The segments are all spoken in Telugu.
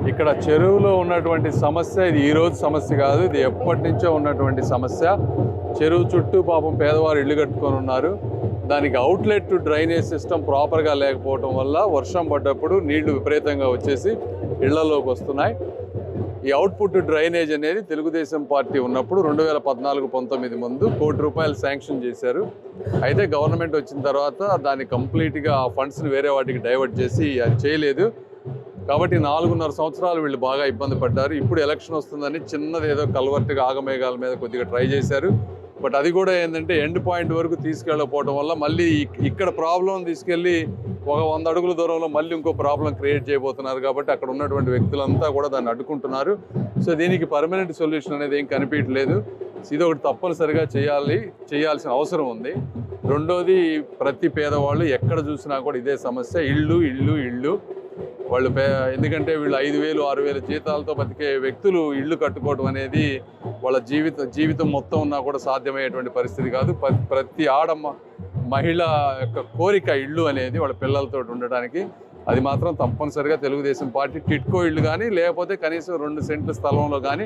ఇక్కడ చెరువులో ఉన్నటువంటి సమస్య ఇది ఈరోజు సమస్య కాదు, ఇది ఎప్పటి నుంచో ఉన్నటువంటి సమస్య. చెరువు చుట్టూ పాపం పేదవారు ఇళ్ళు కట్టుకొని ఉన్నారు. దానికి అవుట్లెట్ డ్రైనేజ్ సిస్టమ్ ప్రాపర్గా లేకపోవడం వల్ల వర్షం పడ్డప్పుడు నీళ్లు విపరీతంగా వచ్చేసి ఇళ్లలోకి వస్తున్నాయి. ఈ అవుట్పుట్ డ్రైనేజ్ అనేది తెలుగుదేశం పార్టీ ఉన్నప్పుడు 2014-19 ముందు ₹1 కోటి శాంక్షన్ చేశారు. అయితే గవర్నమెంట్ వచ్చిన తర్వాత దాన్ని కంప్లీట్గా ఆ ఫండ్స్ని వేరే వాటికి డైవర్ట్ చేసి అది చేయలేదు. కాబట్టి 4.5 సంవత్సరాలు వీళ్ళు బాగా ఇబ్బంది పడ్డారు. ఇప్పుడు ఎలక్షన్ వస్తుందని చిన్నది ఏదో కల్వర్ట్గా ఆగమేఘాల మీద కొద్దిగా ట్రై చేశారు. బట్ అది కూడా ఏంటంటే ఎండ్ పాయింట్ వరకు తీసుకెళ్ళకపోవడం వల్ల మళ్ళీ ఇక్కడ ప్రాబ్లం తీసుకెళ్ళి ఒక 100 అడుగుల దూరంలో మళ్ళీ ఇంకో ప్రాబ్లం క్రియేట్ చేయబోతున్నారు. కాబట్టి అక్కడ ఉన్నటువంటి వ్యక్తులంతా కూడా దాన్ని అడ్డుకుంటున్నారు. సో దీనికి పర్మనెంట్ సొల్యూషన్ అనేది ఏం కనిపించలేదు. ఇది ఒకటి తప్పనిసరిగా చేయాల్సిన అవసరం ఉంది. రెండోది, ప్రతి పేదవాళ్ళు ఎక్కడ చూసినా కూడా ఇదే సమస్య, ఇళ్ళు. వాళ్ళు ఎందుకంటే వీళ్ళు 5,000, 6,000 జీతాలతో బతికే వ్యక్తులు ఇళ్ళు కట్టుకోవడం అనేది వాళ్ళ జీవితం మొత్తం ఉన్నా కూడా సాధ్యమయ్యేటువంటి పరిస్థితి కాదు. ప్రతి మహిళ యొక్క కోరిక ఇళ్ళు అనేది వాళ్ళ పిల్లలతో ఉండడానికి. అది మాత్రం తప్పనిసరిగా తెలుగుదేశం పార్టీ టిట్కో ఇళ్ళు కానీ లేకపోతే కనీసం 2 సెంట్ల స్థలంలో కానీ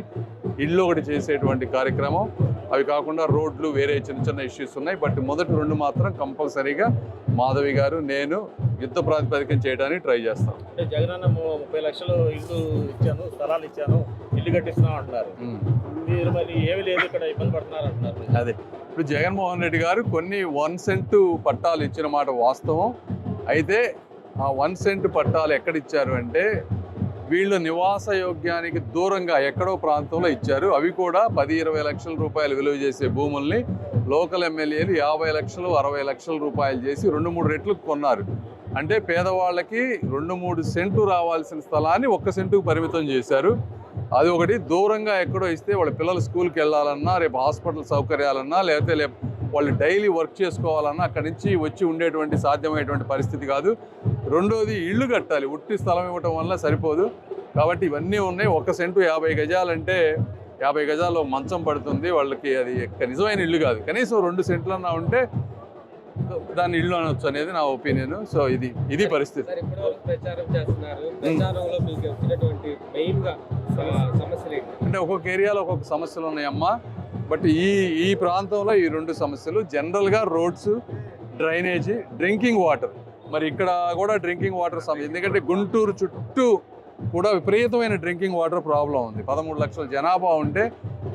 ఇళ్ళు ఒకటి చేసేటువంటి కార్యక్రమం. అవి కాకుండా రోడ్లు, వేరే చిన్న ఇష్యూస్ ఉన్నాయి. బట్ మొదటి 2 మాత్రం కంపల్సరీగా మాధవి గారు, నేను యుద్ధ ప్రాతిపదికన చేయడానికి ట్రై చేస్తాం. అంటే జగనన్న 30 లక్షలు ఇల్లు ఇచ్చాను, స్థలాలు ఇచ్చాను, ఇల్లు కట్టిస్తున్నాం అంటున్నారు. మీరు మరి ఏమి లేదు ఇక్కడ ఇబ్బంది పడుతున్నారు అంటున్నారు. అదే ఇప్పుడు జగన్మోహన్ రెడ్డి గారు కొన్ని 1 సెంటు పట్టాలు ఇచ్చిన మాట వాస్తవం. అయితే ఆ 1 సెంటు పట్టాలు ఎక్కడ ఇచ్చారు అంటే వీళ్ళు నివాస యోగ్యానికి దూరంగా ఎక్కడో ప్రాంతంలో ఇచ్చారు. అవి కూడా 10-20 లక్షల రూపాయలు విలువ చేసే భూముల్ని లోకల్ ఎమ్మెల్యేలు 50 లక్షలు, 60 లక్షల రూపాయలు చేసి 2-3 రెట్లు కొన్నారు. అంటే పేదవాళ్ళకి 2-3 సెంట్లు రావాల్సిన స్థలాన్ని 1 సెంటుకు పరిమితం చేశారు. అది ఒకటి. దూరంగా ఎక్కడో ఇస్తే వాళ్ళ పిల్లలు స్కూల్కి వెళ్ళాలన్నా, రేపు హాస్పిటల్ సౌకర్యాలన్నా, లేకపోతే వాళ్ళు డైలీ వర్క్ చేసుకోవాలన్నా అక్కడి నుంచి వచ్చి ఉండేటువంటి సాధ్యమయ్యేటువంటి పరిస్థితి కాదు. రెండోది, ఇళ్ళు కట్టాలి. ఉట్టి స్థలం ఇవ్వటం వల్ల సరిపోదు. కాబట్టి ఇవన్నీ ఉన్నాయి. 1 సెంటు 50 గజాలంటే 50 గజాల్లో మంచం పడుతుంది వాళ్ళకి. అది నిజమైన ఇల్లు కాదు. కనీసం 2 సెంట్లన్నా ఉంటే దాన్ని ఇల్లు అనొచ్చు అనేది నా ఒపీనియన్. సో ఇది పరిస్థితి. అంటే ఒక్కొక్క ఏరియాలో ఒక్కొక్క సమస్యలు ఉన్నాయమ్మా. బట్ ఈ ప్రాంతంలో ఈ 2 సమస్యలు జనరల్గా రోడ్స్, డ్రైనేజీ, డ్రింకింగ్ వాటర్. మరి ఇక్కడ కూడా డ్రింకింగ్ వాటర్ ఎందుకంటే గుంటూరు చుట్టూ కూడా విపరీతమైన డ్రింకింగ్ వాటర్ ప్రాబ్లం ఉంది. 13 లక్షల జనాభా ఉంటే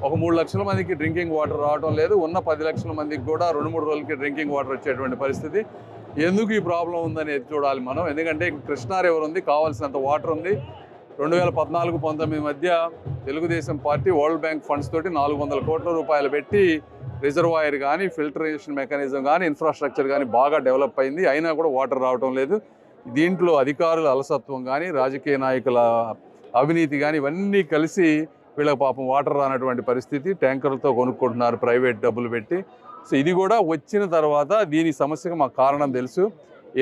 ఒక 3 లక్షల మందికి డ్రింకింగ్ వాటర్ రావడం లేదు. ఉన్న 10 లక్షల మందికి కూడా 2-3 రోజులకి డ్రింకింగ్ వాటర్ వచ్చేటువంటి పరిస్థితి. ఎందుకు ఈ ప్రాబ్లం ఉందనేది చూడాలి మనం. ఎందుకంటే కృష్ణా రివర్ ఉంది, కావాల్సినంత వాటర్ ఉంది. 2014-19 మధ్య Telugu Desam party world bank funds తోటి 400 కోట్ల రూపాయలు పెట్టి రిజర్వాయర్ కానీ, ఫిల్టరేషన్ మెకానిజం కానీ, ఇన్ఫ్రాస్ట్రక్చర్ కానీ బాగా డెవలప్ అయింది. అయినా కూడా వాటర్ రావడం లేదు. దీంట్లో అధికారుల అలసత్వం కానీ, రాజకీయ నాయకుల అవినీతి కానీ ఇవన్నీ కలిసి వీళ్ళకి పాపం వాటర్ రానటువంటి పరిస్థితి. ట్యాంకర్లతో కొనుక్కుంటున్నారు ప్రైవేట్ డబ్బులు పెట్టి. సో ఇది కూడా వచ్చిన తర్వాత దీని సమస్యకు మాకు కారణం తెలుసు.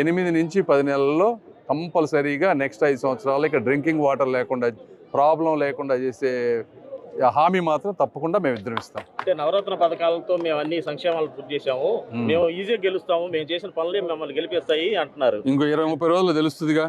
8 నుంచి 10 నెలల్లో కంపల్సరీగా నెక్స్ట్ 5 సంవత్సరాలు ఇక్కడ డ్రింకింగ్ వాటర్ లేకుండా, ప్రాబ్లం లేకుండా చేసే హామీ మాత్రం తప్పకుండా మేము ఇద్దరం ఇస్తాం. అంటే నవరత్న పథకాలతో మేము అన్ని సంక్షేమాలు పూర్తి చేసాము, మేము ఈజీగా గెలుస్తాము, మేము చేసిన పనులే మిమ్మల్ని గెలిపిస్తాయి అంటున్నారు. ఇంకో 20-30 రోజులు తెలుస్తుందిగా.